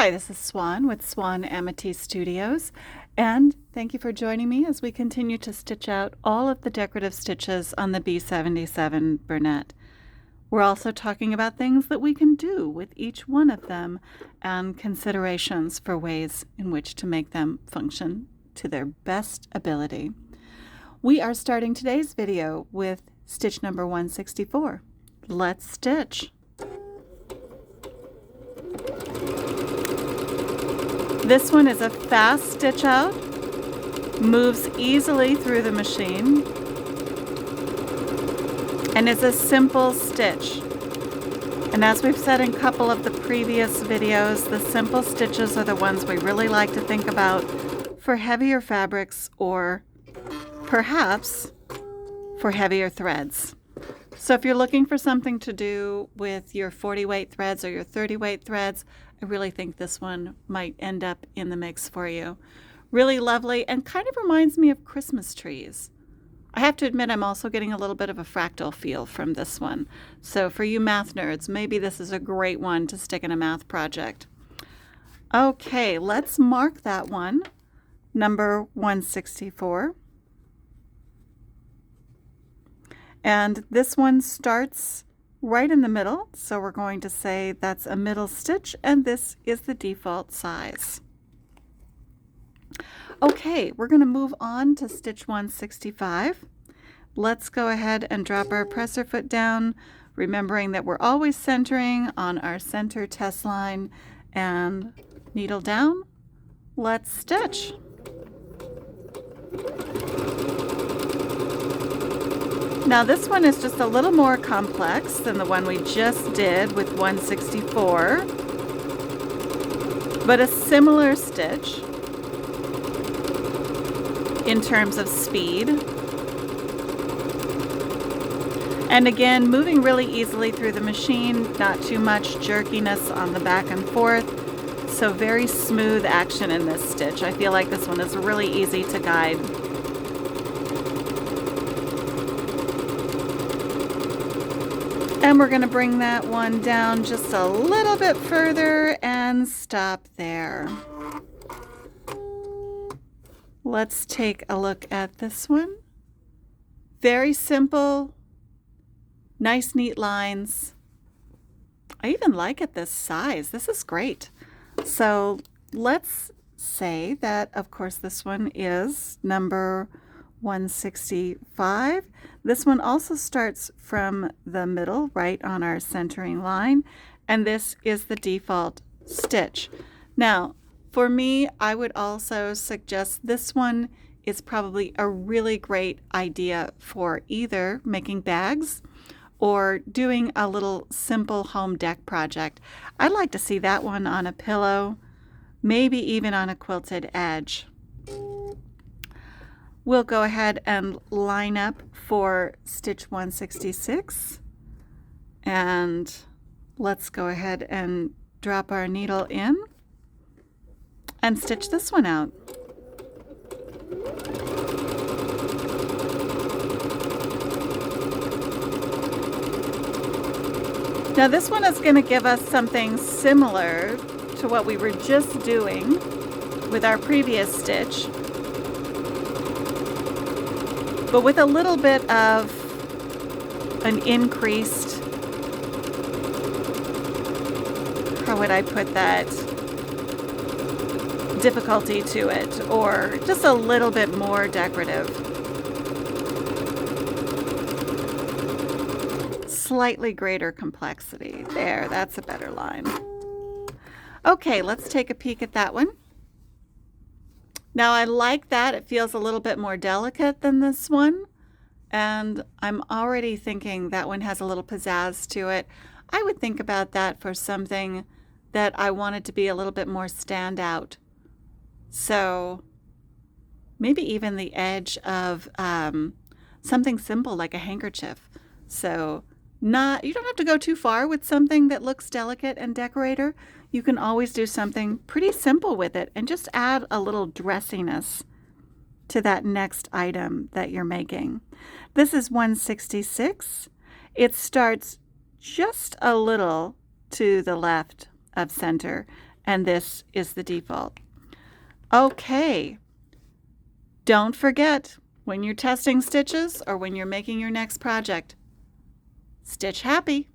Hi, this is Swan with Swan Amity Studios, and thank you for joining me as we continue to stitch out all of the decorative stitches on the B-77 Bernette. We're also talking about things that we can do with each one of them and considerations for ways in which to make them function to their best ability. We are starting today's video with stitch number 164. Let's stitch. This one is a fast stitch out, moves easily through the machine, and is a simple stitch. And as we've said in a couple of the previous videos, the simple stitches are the ones we really like to think about for heavier fabrics or perhaps for heavier threads. So if you're looking for something to do with your 40 weight threads or your 30 weight threads, I really think this one might end up in the mix for you. Really lovely and kind of reminds me of Christmas trees. I have to admit I'm also getting a little bit of a fractal feel from this one. So for you math nerds, maybe this is a great one to stick in a math project. Okay, let's mark that one, number 164. And this one starts right in the middle, so we're going to say that's a middle stitch, and this is the default size. Okay, we're going to move on to stitch 165. Let's go ahead and drop our presser foot down, remembering that we're always centering on our center test line, and needle down. Let's stitch. Now this one is just a little more complex than the one we just did with 164, but a similar stitch in terms of speed. And again, moving really easily through the machine, not too much jerkiness on the back and forth, so very smooth action in this stitch. I feel like this one is really easy to guide. And we're going to bring that one down just a little bit further and stop there. Let's take a look at this one. Very simple, nice neat lines. I even like it this size. This is great. So let's say that, of course, this one is number 165. This one also starts from the middle, right on our centering line, and this is the default stitch. Now, for me, I would also suggest this one is probably a really great idea for either making bags or doing a little simple home deck project. I'd like to see that one on a pillow, maybe even on a quilted edge. We'll go ahead and line up for stitch 166, and let's go ahead and drop our needle in and stitch this one out. Now this one is going to give us something similar to what we were just doing with our previous stitch, but with a little bit of an increased, how would I put that, difficulty to it, or just a little bit more decorative. Slightly greater complexity. There, that's a better line. Okay, let's take a peek at that one. Now I like that. It feels a little bit more delicate than this one, and I'm already thinking that one has a little pizzazz to it. I would think about that for something that I wanted to be a little bit more standout. So maybe even the edge of something simple like a handkerchief. So you don't have to go too far with something that looks delicate and decorator. You can always do something pretty simple with it and just add a little dressiness to that next item that you're making. This is 166. It starts just a little to the left of center and this is the default. Okay, don't forget when you're testing stitches or when you're making your next project, stitch happy.